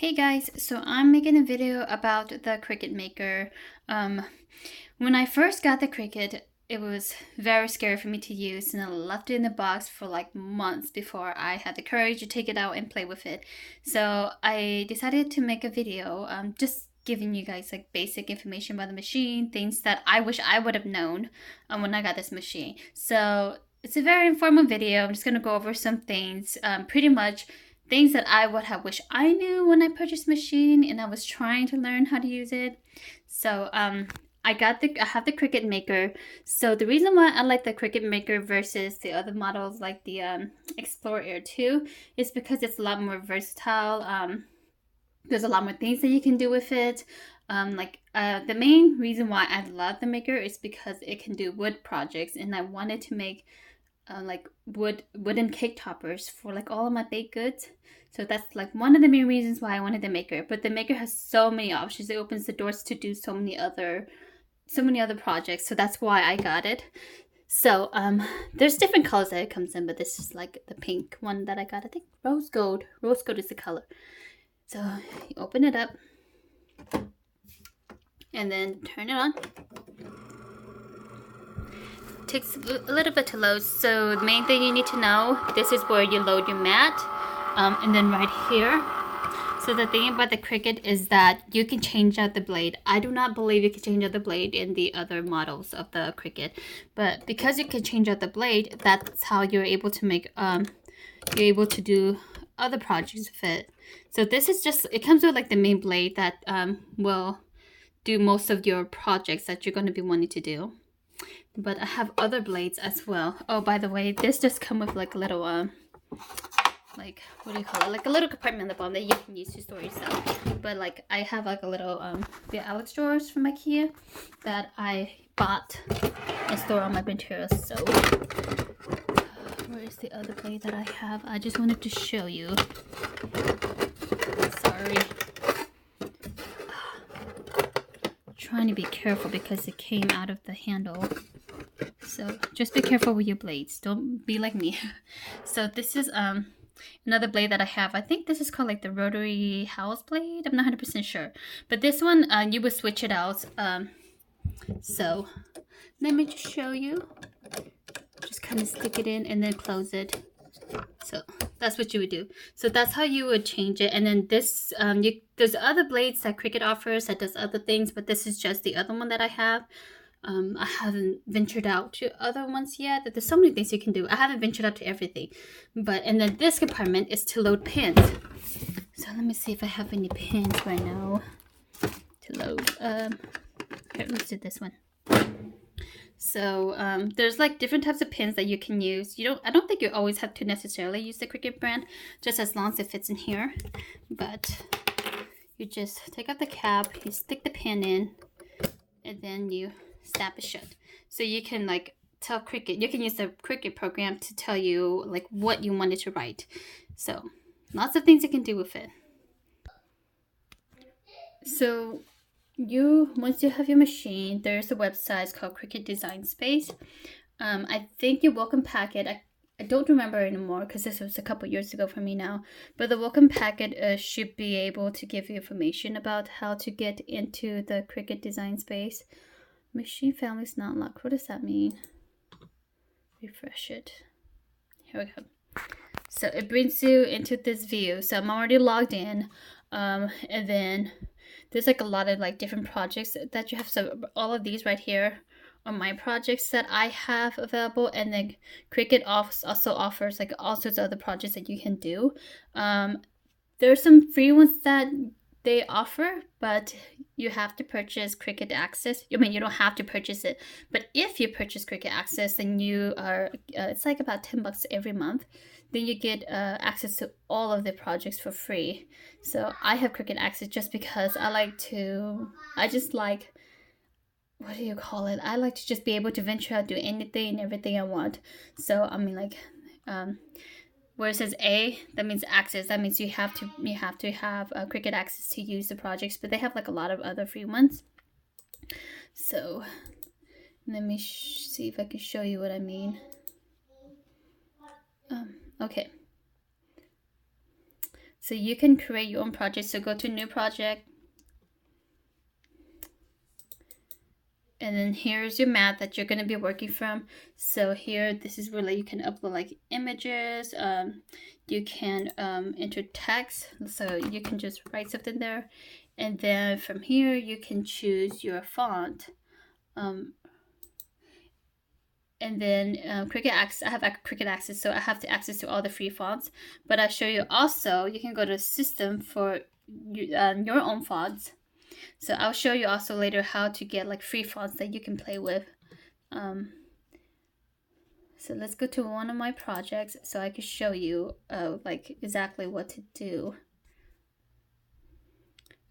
Hey guys, so I'm making a video about the Cricut Maker. When I first got the Cricut, it was very scary for me to use, and I left it in the box for like months before I had the courage to take it out and play with it. So I decided to make a video, just giving you guys like basic information about the machine, things that I wish I would have known when I got this machine. So it's a very informal video. I'm just gonna go over some things, pretty much things that I would have wished I knew when I purchased the machine and I was trying to learn how to use it. So I have the Cricut Maker. So the reason why I like the Cricut Maker versus the other models like the Explorer Air 2 is because it's a lot more versatile. There's a lot more things that you can do with it. The main reason why I love the Maker is because it can do wood projects, and I wanted to make like wooden cake toppers for like all of my baked goods. So that's like one of the main reasons why I wanted the Maker. But the Maker has so many options. It opens the doors to do so many other projects. So that's why I got it. So there's different colors that it comes in, but this is like the pink one that I got. I think rose gold. Rose gold is the color. So you open it up and then turn it on. Takes a little bit to load. So the main thing you need to know, this is where you load your mat, and then right here. So the thing about the Cricut is that you can change out the blade. I do not believe you can change out the blade in the other models of the Cricut, but because you can change out the blade, that's how you're able to make you're able to do other projects with it. So this is just, it comes with like the main blade that will do most of your projects that you're going to be wanting to do. But I have other blades as well. Oh, by the way, this just come with like a little like, what do you call it, like a little compartment on the bottom that you can use to store your stuff. But like I have like a little the Alex drawers from IKEA that I bought and store all my materials. So where is the other blade that I have? I just wanted to show you. Sorry, trying to be careful because it came out of the handle. So just be careful with your blades. Don't be like me. So this is another blade that I have. I think this is called like the rotary house blade. I'm not 100% sure. But this one, you would switch it out. So let me just show you. Just kind of stick it in and then close it. So that's what you would do. So that's how you would change it. And then this, there's other blades that Cricut offers that does other things, but this is just the other one that I have. I haven't ventured out to other ones yet. There's so many things you can do. I haven't ventured out to everything. But, and then this compartment is to load pins. So let me see if I have any pins right now to load. Here, let's do this one. So there's like different types of pins that you can use. I don't think you always have to necessarily use the Cricut brand, just as long as it fits in here. But you just take out the cap, you stick the pin in, and then you snap it shut. So you can like tell Cricut, you can use the Cricut program to tell you like what you wanted to write. So lots of things you can do with it. So once you have your machine, there's a website, it's called Cricut Design Space. I think your welcome packet, I don't remember anymore because this was a couple years ago for me now, but the welcome packet should be able to give you information about how to get into the Cricut Design Space. Machine family is not locked. What does that mean? Refresh it. Here we go. So it brings you into this view. So I'm already logged in, and then there's like a lot of like different projects that you have. So all of these right here are my projects that I have available, and then Cricut also offers like all sorts of other projects that you can do. There's some free ones that they offer, but you have to purchase Cricut Access. I mean, you don't have to purchase it, but if you purchase Cricut Access, then you are it's like about $10 every month. Then you get access to all of the projects for free. So I have Cricut Access just because I just like, what do you call it? I like to just be able to venture out, do anything and everything I want. So I mean, like, where it says A, that means access. That means you have to have Cricut Access to use the projects, but they have like a lot of other free ones. So let me see if I can show you what I mean. Okay. So you can create your own project. So go to new project. And then here's your mat that you're going to be working from. So here, this is where you can upload like images. You can enter text. So you can just write something there. And then from here, you can choose your font. And then Cricut Access, I have Cricut Access, so I have to access to all the free fonts. But I'll show you also, you can go to System for your own fonts. So I'll show you also later how to get like free fonts that you can play with. So let's go to one of my projects so I can show you like exactly what to do.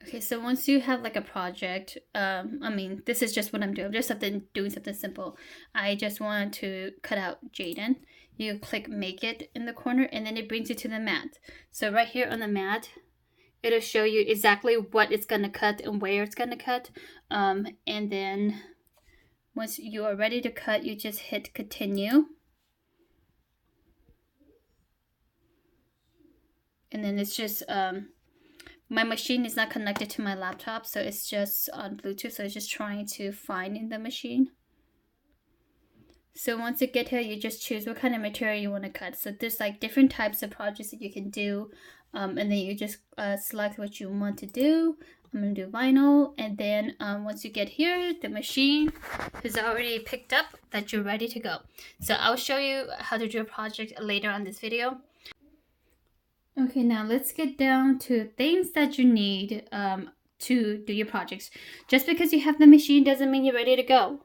Okay, so once you have like a project, I mean, this is just what I'm doing. I'm just doing something simple. I just want to cut out Jaden. You click Make It in the corner, and then it brings you to the mat. So right here on the mat, it'll show you exactly what it's going to cut and where it's going to cut. And then once you are ready to cut, you just hit Continue. And then it's just... my machine is not connected to my laptop, so it's just on Bluetooth, so it's just trying to find in the machine. So once you get here, you just choose what kind of material you want to cut. So there's like different types of projects that you can do, and then you just select what you want to do. I'm going to do vinyl, and then once you get here, the machine has already picked up that you're ready to go. So I'll show you how to do a project later on this video. Okay, now let's get down to things that you need to do your projects. Just because you have the machine doesn't mean you're ready to go.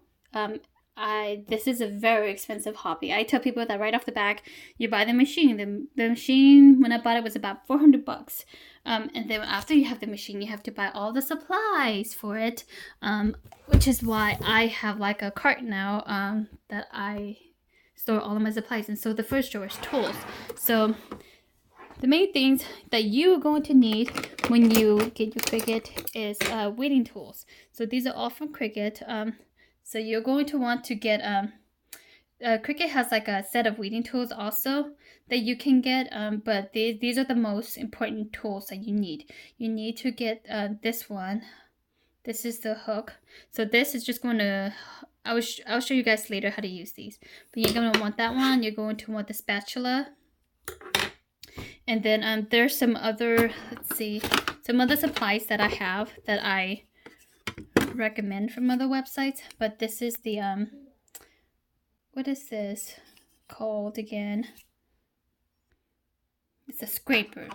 This is a very expensive hobby. I tell people that right off the back, you buy the machine. The machine, when I bought it, was about $400. And then after you have the machine, you have to buy all the supplies for it, which is why I have like a cart now that I store all of my supplies in. So the first drawer is tools. So the main things that you're going to need when you get your Cricut is weeding tools. So these are all from Cricut. So you're going to want to get, Cricut has like a set of weeding tools also that you can get, but these are the most important tools that you need. You need to get this one. This is the hook. So this is just going to, I'll show you guys later how to use these. But you're going to want that one. You're going to want the spatula. And then there's some other, some other supplies that I have that I recommend from other websites. But this is the, what is this called again? It's a scraper.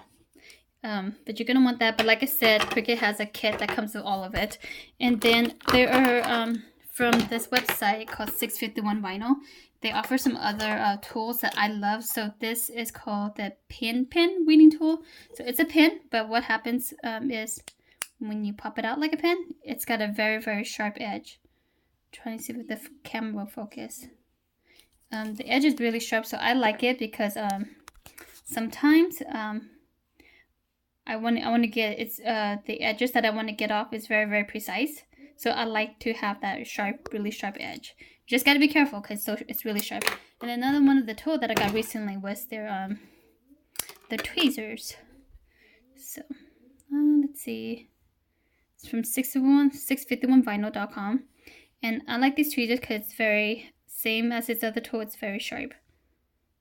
But you're going to want that. But like I said, Cricut has a kit that comes with all of it. And then there are, from this website called 651 Vinyl, they offer some other tools that I love. So this is called the pin weeding tool. So it's a pin, but what happens is when you pop it out like a pin, it's got a very, very sharp edge. Trying to see if the camera will focus. The edge is really sharp, so I like it because sometimes I want to get the edges that I want to get off is very, very precise. So I like to have that sharp, really sharp edge. You just got to be careful because it's really sharp. And another one of the tools that I got recently was their the tweezers. So let's see. It's from 651vinyl.com. And I like these tweezers because it's very, same as its other tool, it's very sharp.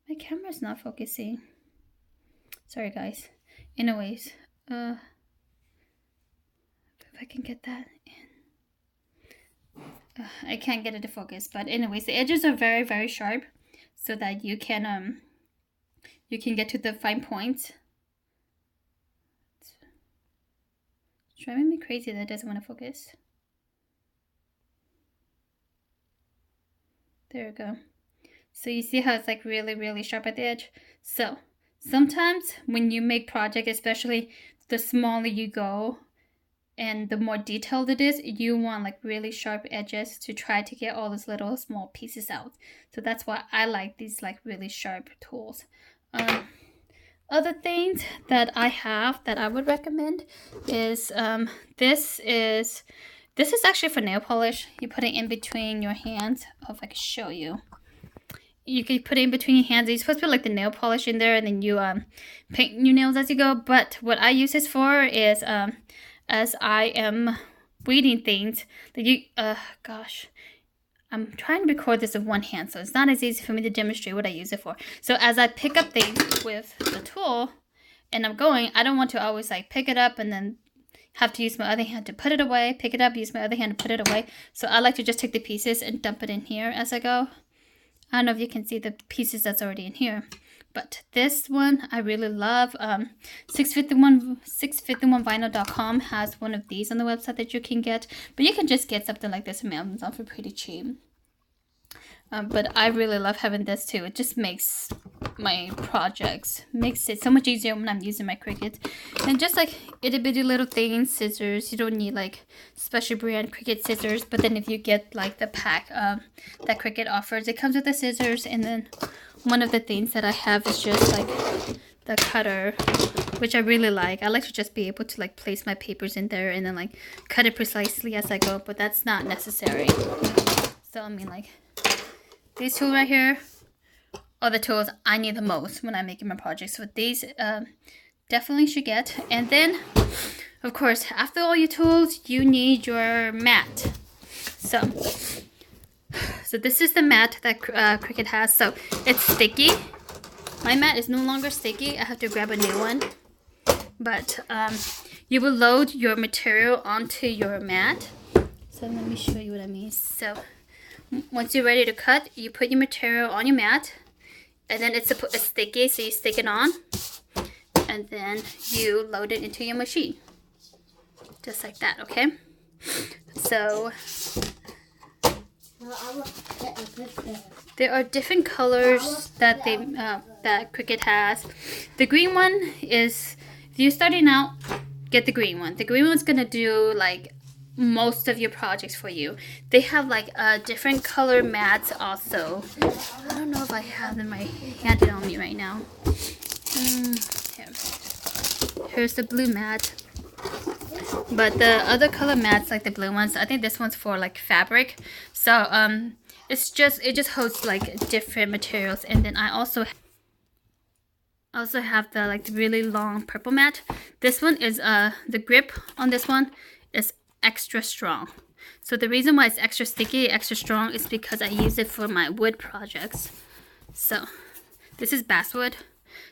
My camera's not focusing. Sorry guys. Anyways, if I can get that in. I can't get it to focus, but anyways, the edges are very, very sharp so that you can get to the fine points. It's driving me crazy that it doesn't want to focus. There we go. So you see how it's like really, really sharp at the edge? So sometimes when you make project, especially the smaller you go and the more detailed it is, you want like really sharp edges to try to get all those little small pieces out. So that's why I like these like really sharp tools. Other things that I have that I would recommend is this is actually for nail polish. You put it in between your hands. I hope I can show you. you can put it in between your hands. You're supposed to put like the nail polish in there, and then you paint your nails as you go. But what I use this for is as I am weeding things that you gosh, I'm trying to record this with one hand, so it's not as easy for me to demonstrate what I use it for. So as I pick up things with the tool and I'm going, I don't want to always like pick it up and then have to use my other hand to put it away, pick it up, use my other hand to put it away. So I like to just take the pieces and dump it in here as I go. I don't know if you can see the pieces that's already in here. But this one I really love. 651vinyl.com has one of these on the website that you can get. But you can just get something like this from Amazon for pretty cheap. But I really love having this too. It just makes my projects, makes it so much easier when I'm using my Cricut. And just like itty bitty little things, scissors. You don't need like special brand Cricut scissors. But then if you get like the pack that Cricut offers, it comes with the scissors. And then one of the things that I have is just like the cutter, which I really like. I like to just be able to like place my papers in there and then like cut it precisely as I go. But that's not necessary. So I mean like, these two right here are the tools I need the most when I'm making my projects. So these definitely should get. And then, of course, after all your tools, you need your mat. So this is the mat that Cricut has. So it's sticky. My mat is no longer sticky. I have to grab a new one. But you will load your material onto your mat. So let me show you what I mean. So once you're ready to cut, you put your material on your mat, and then it's sticky, so you stick it on, and then you load it into your machine, just like that. Okay. So there are different colors that that Cricut has. The green one is, if you're starting out, get the green one. The green one's gonna do like most of your projects for you. They have like different color mats also. I don't know if I have them handed on me right now. Here's the blue mat. But the other color mats, like the blue ones, I think this one's for like fabric. So it just holds like different materials. And then I also have the like really long purple mat. This one is the grip on this one is extra strong. So the reason why it's extra sticky, extra strong is because I use it for my wood projects. So this is basswood.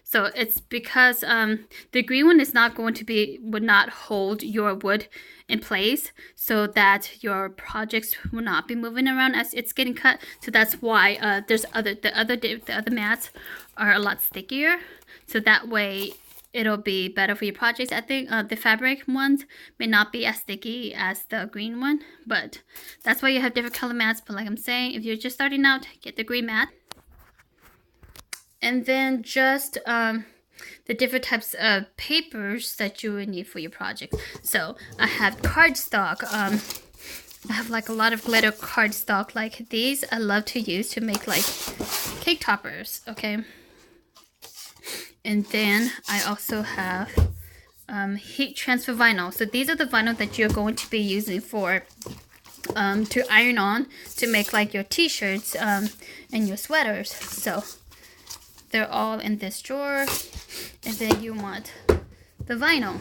So it's because the green one is not going to would not hold your wood in place, so that your projects will not be moving around as it's getting cut. So that's why the other mats are a lot stickier. So that way it'll be better for your projects. I think the fabric ones may not be as sticky as the green one, but that's why you have different color mats. But like I'm saying, if you're just starting out, get the green mat. And then just the different types of papers that you would need for your project. So I have cardstock. I have like a lot of glitter cardstock like these. I love to use to make like cake toppers, okay? And then I also have heat transfer vinyl. So these are the vinyl that you're going to be using for to iron on to make like your t-shirts and your sweaters. So they're all in this drawer. And then you want the vinyl.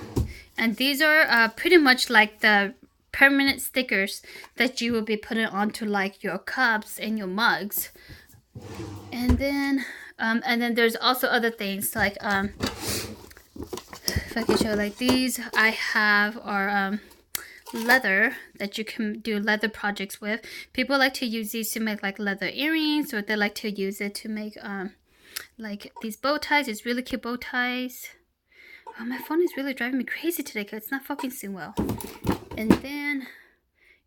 And these are pretty much like the permanent stickers that you will be putting onto like your cups and your mugs. And then there's also other things like if I can show like these I have are leather that you can do leather projects with. People like to use these to make like leather earrings, or they like to use it to make like these bow ties. It's really cute bow ties. Oh, my phone is really driving me crazy today because it's not focusing well. And then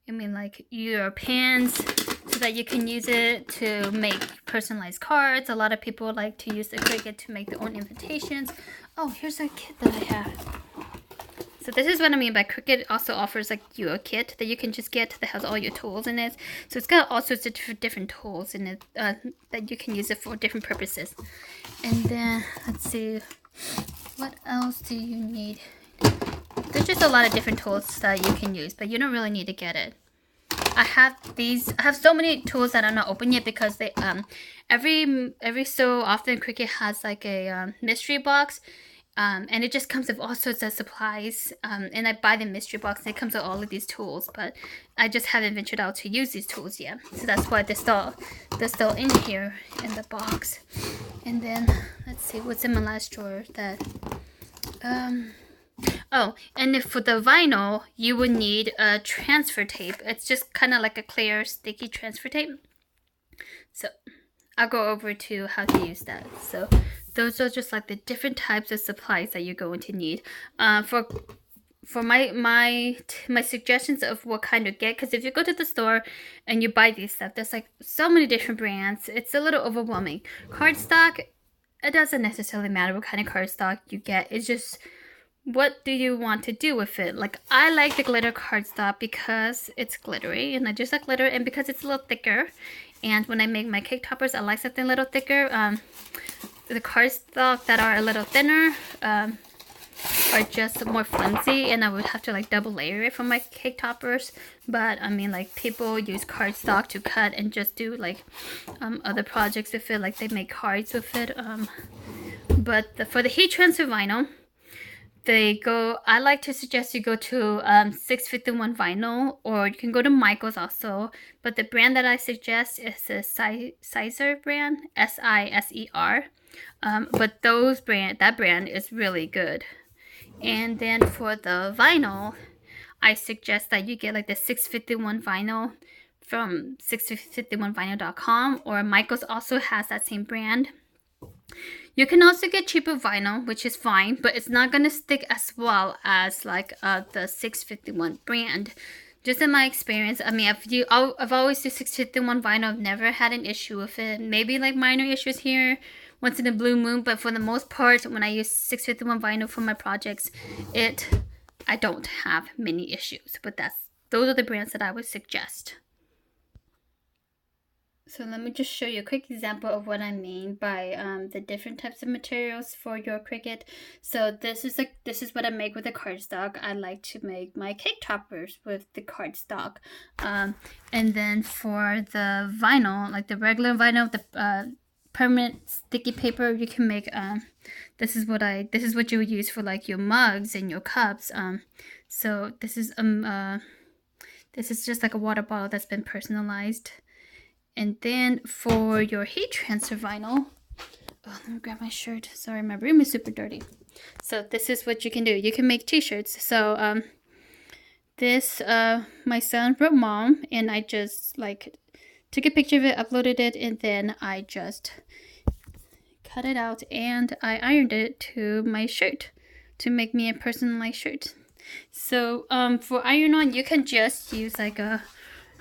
I mean like your pens, so that you can use it to make personalized cards. A lot of people like to use the Cricut to make their own invitations. Oh, here's a kit that I have. So this is what I mean by Cricut also offers like you a kit that you can just get that has all your tools in it. So it's got all sorts of different tools in it that you can use it for different purposes. And then let's see, what else do you need? There's just a lot of different tools that you can use, but you don't really need to get it. I have so many tools that are not open yet because they every so often Cricut has like a mystery box. And it just comes with all sorts of supplies. And I buy the mystery box and it comes with all of these tools, but I just haven't ventured out to use these tools yet. So that's why they're still in here in the box. And then let's see what's in my last drawer. That oh, and if for the vinyl, you would need a transfer tape. It's just kind of like a clear sticky transfer tape. So I'll go over to how to use that. So those are just like the different types of supplies that you're going to need. For my suggestions of what kind to get, because if you go to the store and you buy these stuff, there's like so many different brands. It's a little overwhelming. Cardstock, it doesn't necessarily matter what kind of cardstock you get. It's just what do you want to do with it? Like, I like the glitter cardstock because it's glittery and I just like glitter, and because it's a little thicker. And when I make my cake toppers, I like something a little thicker. The cardstock that are a little thinner are just more flimsy, and I would have to like double layer it for my cake toppers. But I mean, like, people use cardstock to cut and just do like other projects with it, like they make cards with it. But for the heat transfer vinyl, I like to suggest you go to 651 vinyl, or you can go to Michael's also. But the brand that I suggest is the Siser brand, Siser. But that brand is really good. And then for the vinyl, I suggest that you get like the 651 vinyl from 651vinyl.com, or Michael's also has that same brand. You can also get cheaper vinyl, which is fine, but it's not going to stick as well as like the 651 brand. Just in my experience, I mean, I've always used 651 vinyl. I've never had an issue with it. Maybe like minor issues here, once in a blue moon, but for the most part, when I use 651 vinyl for my projects, I don't have many issues. But those are the brands that I would suggest. So let me just show you a quick example of what I mean by the different types of materials for your Cricut. So this is what I make with the cardstock. I like to make my cake toppers with the cardstock. And then for the vinyl, like the regular vinyl, the permanent sticky paper, you can make this is what you would use for like your mugs and your cups. So this is just like a water bottle that's been personalized. And then for your heat transfer vinyl, let me grab my shirt. Sorry, my room is super dirty. So this is what you can do. You can make t-shirts. So my son wrote mom, and I just like took a picture of it, uploaded it, and then I just cut it out and I ironed it to my shirt to make me a personalized shirt. So for iron on, you can just use like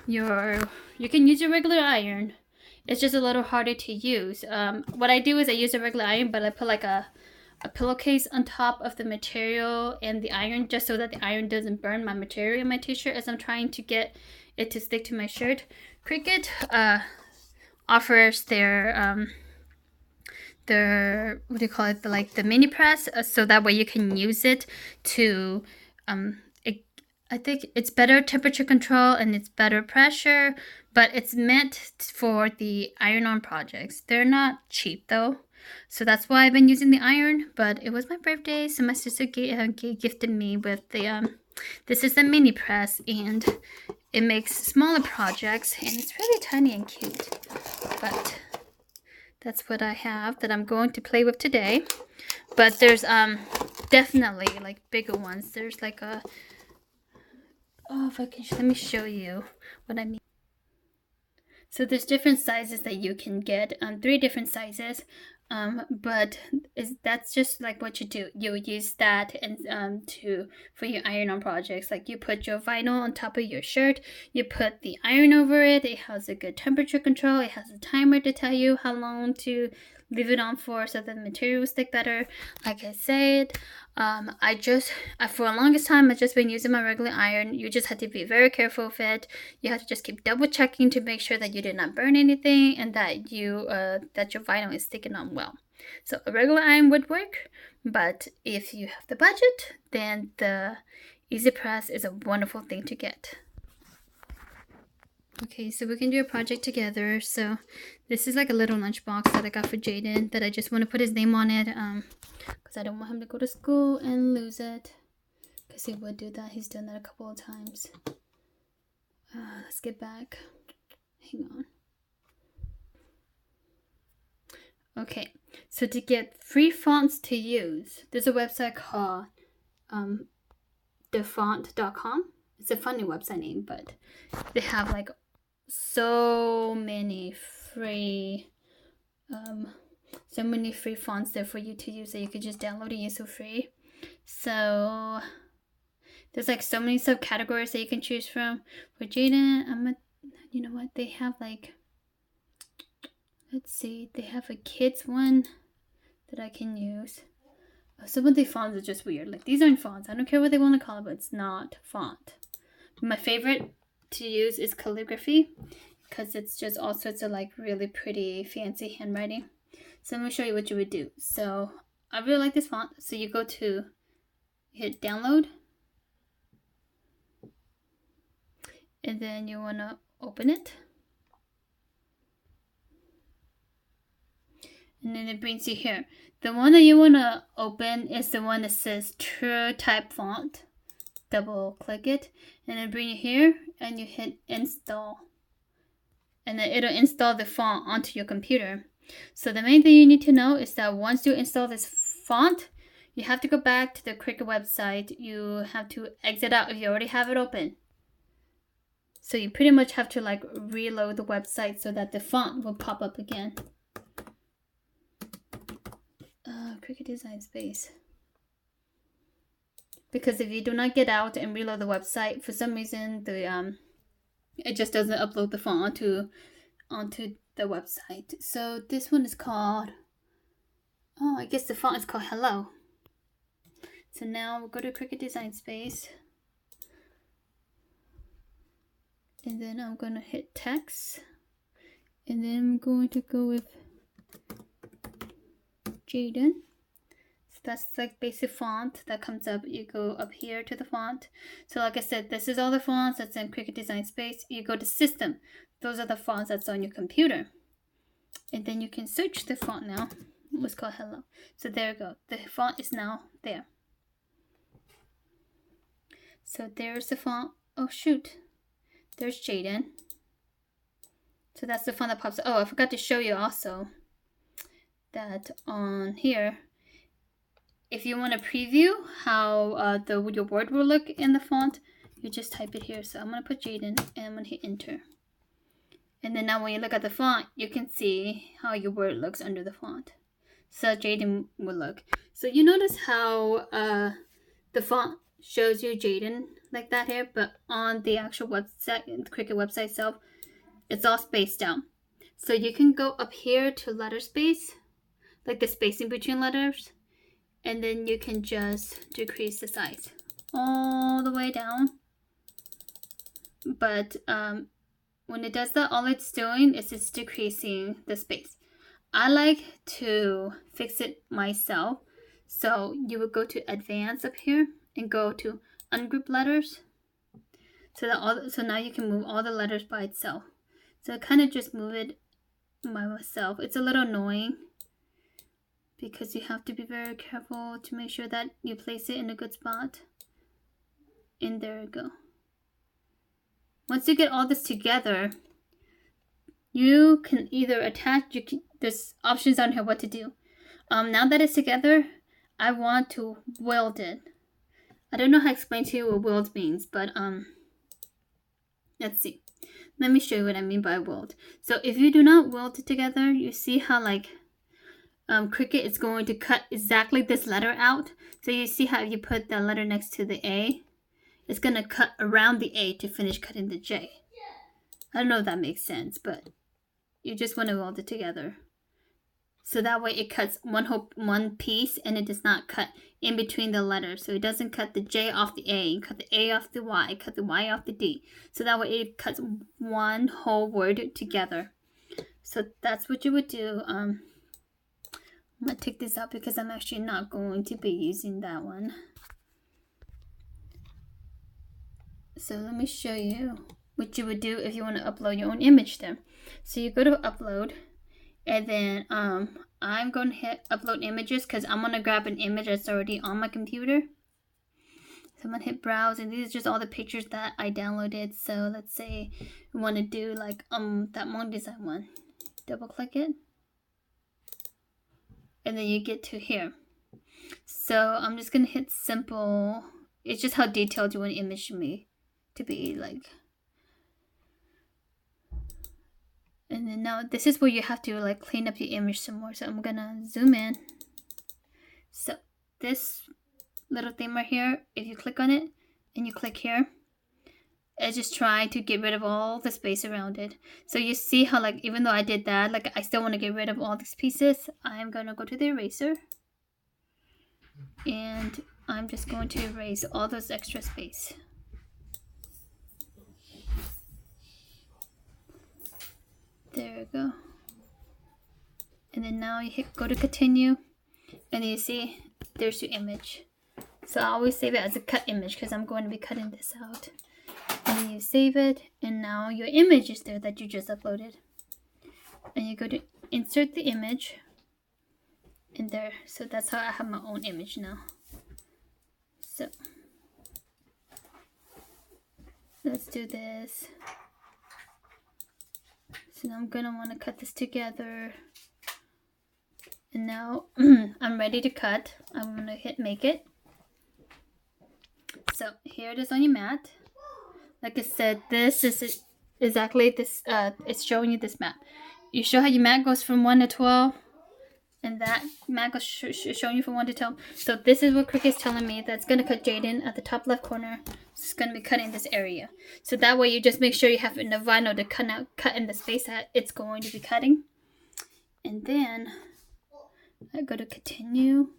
you can use your regular iron. It's just a little harder to use. What I do is I use a regular iron, but I put like a pillowcase on top of the material and the iron, just so that the iron doesn't burn my material in my t-shirt as I'm trying to get it to stick to my shirt. Cricut offers their what do you call it, the mini press, so that way you can use it to I think it's better temperature control and it's better pressure, but it's meant for the iron-on projects. They're not cheap though, so that's why I've been using the iron. But it was my birthday, so my sister gifted me with the this is the mini press, and it makes smaller projects, and it's really tiny and cute. But that's what I have that I'm going to play with today. But there's definitely like bigger ones. There's like a let me show you what I mean. So there's different sizes that you can get, 3 different sizes, but that's just like what you do. You use that and for your iron-on projects. Like, you put your vinyl on top of your shirt, you put the iron over it. It has a good temperature control. It has a timer to tell you how long to leave it on for, so that the material will stick better. Like I said, for the longest time, I've just been using my regular iron. You just have to be very careful with it. You have to just keep double checking to make sure that you did not burn anything, and that that your vinyl is sticking on well. So a regular iron would work, but if you have the budget, then the EasyPress is a wonderful thing to get. Okay, so we can do a project together. So this is like a little lunchbox that I got for Jaden that I just want to put his name on it because I don't want him to go to school and lose it, because he would do that. He's done that a couple of times. Let's get back. Hang on. Okay, so to get free fonts to use, there's a website called thefont.com. It's a funny website name, but they have like so many free fonts there for you to use that you could just download and use for free. So there's like so many subcategories that you can choose from. For Jaden, you know what, they have like, let's see, they have a kids one that I can use. Some of the fonts are just weird. Like, these aren't fonts. I don't care what they want to call it, but it's not font. My favorite to use is calligraphy, because it's just all sorts of like really pretty fancy handwriting. So let me show you what you would do. So I really like this font. So you go to, hit download, and then you want to open it, and then it brings you here. The one that you want to open is the one that says True Type Font. Double click it, and then bring it here, and you hit install, and then it'll install the font onto your computer. So the main thing you need to know is that once you install this font, you have to go back to the Cricut website. You have to exit out if you already have it open. So you pretty much have to like reload the website so that the font will pop up again. Cricut Design Space. Because if you do not get out and reload the website, for some reason the it just doesn't upload the font onto the website. So this one is called, oh, I guess the font is called Hello. So now we'll go to Cricut Design Space, and then I'm gonna hit text, and then I'm going to go with Jaden. That's like basic font that comes up. You go up here to the font. So like I said, this is all the fonts that's in Cricut Design Space. You go to system. Those are the fonts that's on your computer. And then you can search the font now. It was called Hello. So there you go. The font is now there. So there's the font. Oh shoot. There's Jaden. So that's the font that pops up. Oh, I forgot to show you also that on here, if you want to preview how your word will look in the font, you just type it here. So I'm going to put Jaden, and I'm going to hit enter. And then now when you look at the font, you can see how your word looks under the font. So Jaden will look. So you notice how the font shows you Jaden like that here, but on the actual website, the Cricut website itself, it's all spaced out. So you can go up here to letter space, like the spacing between letters, and then you can just decrease the size all the way down. But when it does that, all it's doing is it's decreasing the space. I like to fix it myself. So you would go to advanced up here and go to ungroup letters. So now you can move all the letters by itself. So I kind of just move it by myself. It's a little annoying, because you have to be very careful to make sure that you place it in a good spot. And there you go. Once you get all this together, you can either attach, there's options on here what to do. Now that it's together, I want to weld it. I don't know how to explain to you what weld means, but let's see. Let me show you what I mean by weld. So if you do not weld it together, you see how like Cricut is going to cut exactly this letter out. So you see how you put the letter next to the A? It's going to cut around the A to finish cutting the J. I don't know if that makes sense, but you just want to weld it together. So that way it cuts one piece, and it does not cut in between the letters. So it doesn't cut the J off the A, cut the A off the Y, cut the Y off the D. So that way it cuts one whole word together. So that's what you would do. I'm going to take this out because I'm actually not going to be using that one. So let me show you what you would do if you want to upload your own image there. So you go to upload, and then I'm going to hit upload images because I'm going to grab an image that's already on my computer. So I'm going to hit browse, and these are just all the pictures that I downloaded. So let's say we want to do like that monk design one. Double click it, and then you get to here. So I'm just going to hit simple. It's just how detailed you want the image to be like. And then now this is where you have to like clean up your image some more. So I'm gonna zoom in. So this little thing right here, if you click on it and you click here, it's just trying to get rid of all the space around it. So you see how like even though I did that, like I still want to get rid of all these pieces. I'm gonna go to the eraser, and I'm just going to erase all those extra space. There we go. And then now you hit go to continue, and you see there's your image. So I always save it as a cut image because I'm going to be cutting this out. And then you save it, and now your image is there that you just uploaded. And you go to insert the image in there. So that's how I have my own image now. So let's do this. So now I'm gonna want to cut this together. And now I'm ready to cut. I'm gonna hit make it. So here it is on your mat. Like I said, this is exactly this. It's showing you this map. You show how your mat goes from 1 to 12, and that mat goes showing you from 1 to 12. So this is what Cricut is telling me that's gonna cut Jaden at the top left corner. It's gonna be cutting this area. So that way you just make sure you have enough vinyl to cut in the space that it's going to be cutting. And then I go to continue.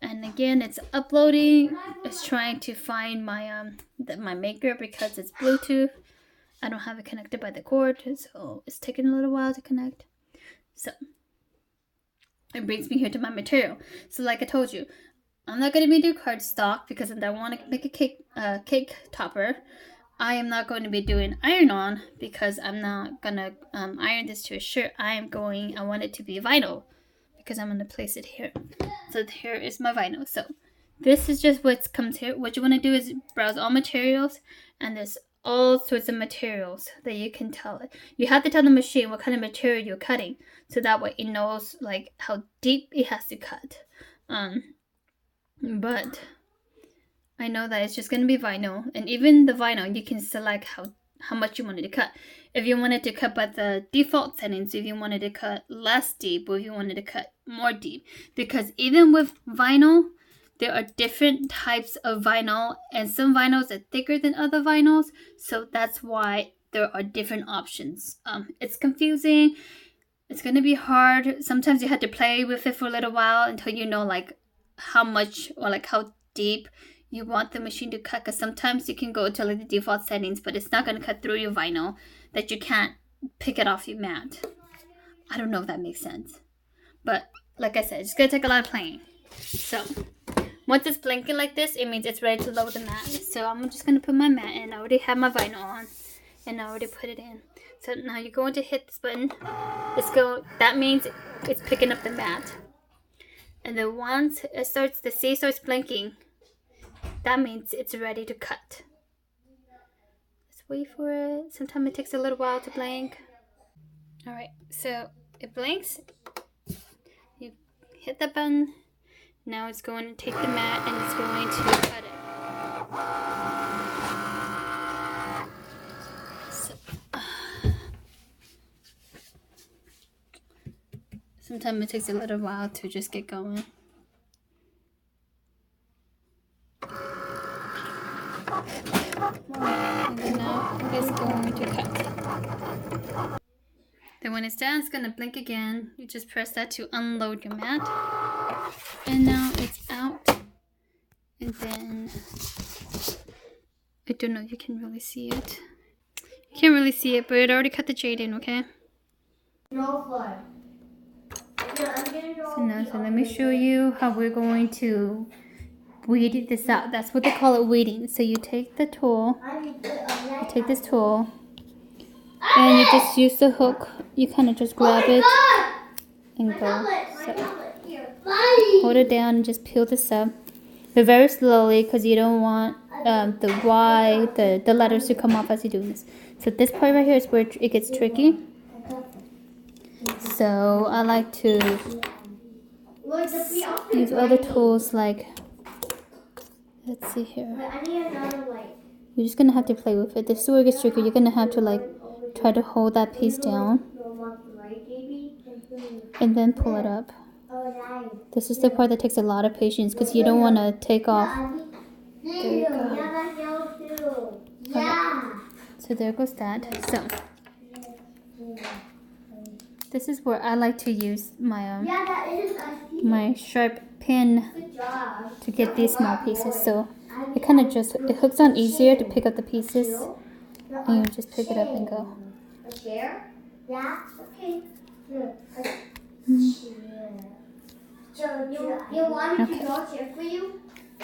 And again, it's uploading. It's trying to find my my maker because it's Bluetooth. I don't have it connected by the cord, so it's taking a little while to connect. So it brings me here to my material. So like I told you, I'm not going to be doing cardstock because I want to make a cake topper. I am not going to be doing iron-on because I'm not going to iron this to a shirt. I want it to be vinyl because I'm going to place it here. So here is my vinyl. So this is just what comes here. What you want to do is browse all materials, and there's all sorts of materials that you can tell it. You have to tell the machine what kind of material you're cutting, so that way it knows like how deep it has to cut. But I know that it's just going to be vinyl, and even the vinyl you can select how much you wanted to cut. If you wanted to cut by the default settings, if you wanted to cut less deep, or if you wanted to cut more deep. Because even with vinyl, there are different types of vinyl, and some vinyls are thicker than other vinyls, so that's why there are different options. It's confusing. It's going to be hard. Sometimes you have to play with it for a little while until you know like how much or like how deep you want the machine to cut, because sometimes you can go to like the default settings, but it's not going to cut through your vinyl that you can't pick it off your mat. I don't know if that makes sense, but like I said, it's going to take a lot of playing. So once it's blinking like this, it means it's ready to load the mat. So I'm just going to put my mat in. I already have my vinyl on, and I already put it in. So now you're going to hit this button. That means it's picking up the mat. And then once the C starts blinking, that means it's ready to cut. Let's wait for it. Sometimes it takes a little while to blink. Alright, so it blinks. You hit the button. Now it's going to take the mat and it's going to cut it. Sometimes it takes a little while to just get going. And then now it's going to cut. Then when it's done, it's going to blink again. You just press that to unload your mat. And now it's out. And then, I don't know if you can really see it. You can't really see it, but it already cut the Jaden, okay? No fly. So now, let me show you how we're going to weed this out. That's what they call it, weeding. So you take the tool, you take this tool, and you just use the hook. You kind of just grab it and go. So hold it down and just peel this up. But very slowly because you don't want the Y, the letters to come off as you do this. So this part right here is where it gets tricky. So I like to use other tools like, let's see here. You're just gonna have to play with it. This is where it gets tricky. You're gonna have to like try to hold that piece down and then pull it up. This is the part that takes a lot of patience because you don't want to take off. There you go. Okay. So there goes that. So this is where I like to use my my sharp pin to get these small pieces. So it kind of just, it hooks on easier to pick up the pieces, and you just pick it up and go. Okay.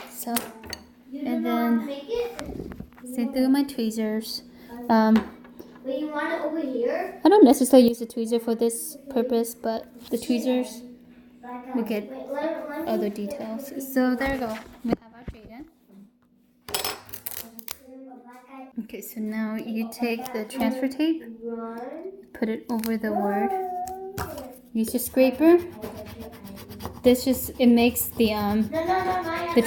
So, and then sit through my tweezers. But you want it over here? I don't necessarily use the tweezer for this purpose, but the tweezers we get other details. So there you go. We have our Jaden. Okay, so now you take the transfer tape, put it over the word. Use your scraper. This just, it makes the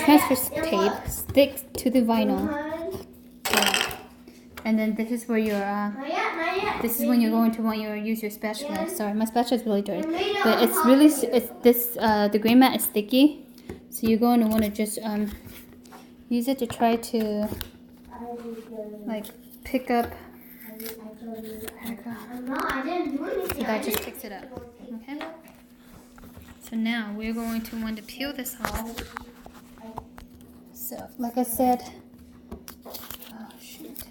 transfer tape stick to the vinyl. And then this is where your this is when you're going to want to use your spatula. Sorry, my spatula is really dirty, but it's really, the green mat is sticky, so you're going to want to just use it to try to like pick up. There you go. So that just picks it up. Okay. So now we're going to want to peel this off. So like I said, oh shoot.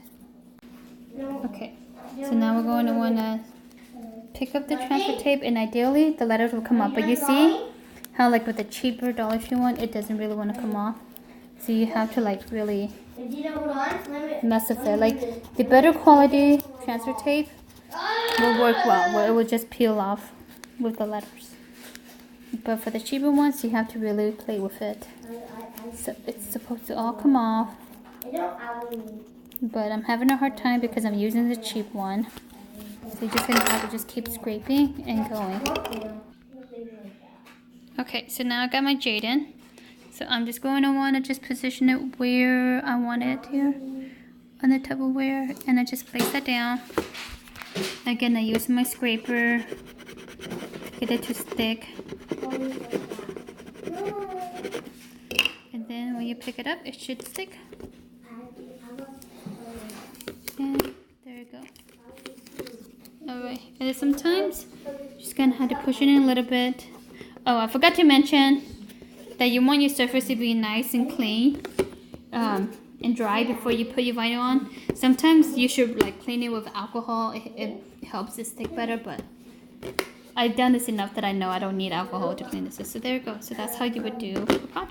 Okay, so now we're going to want to pick up the transfer tape, and ideally the letters will come off. But you see how like with the cheaper Dollar Tree one, it doesn't really want to come off. So you have to like really mess with it. Like the better quality transfer tape will work well, where it will just peel off with the letters. But for the cheaper ones, you have to really play with it. So it's supposed to all come off. But I'm having a hard time because I'm using the cheap one. So you're just gonna have to just keep scraping and going. Okay, so now I got my Jaden. So I'm just going to want to just position it where I want it here on the Tupperware, and I just place that down. Again, I use my scraper to get it to stick. And then when you pick it up, it should stick. And there you go. Alright, and then sometimes just gonna have to push it in a little bit. Oh, I forgot to mention that you want your surface to be nice and clean and dry before you put your vinyl on. Sometimes you should like clean it with alcohol. It helps it stick better, but I've done this enough that I know I don't need alcohol to clean this. So there you go. So that's how you would do the project.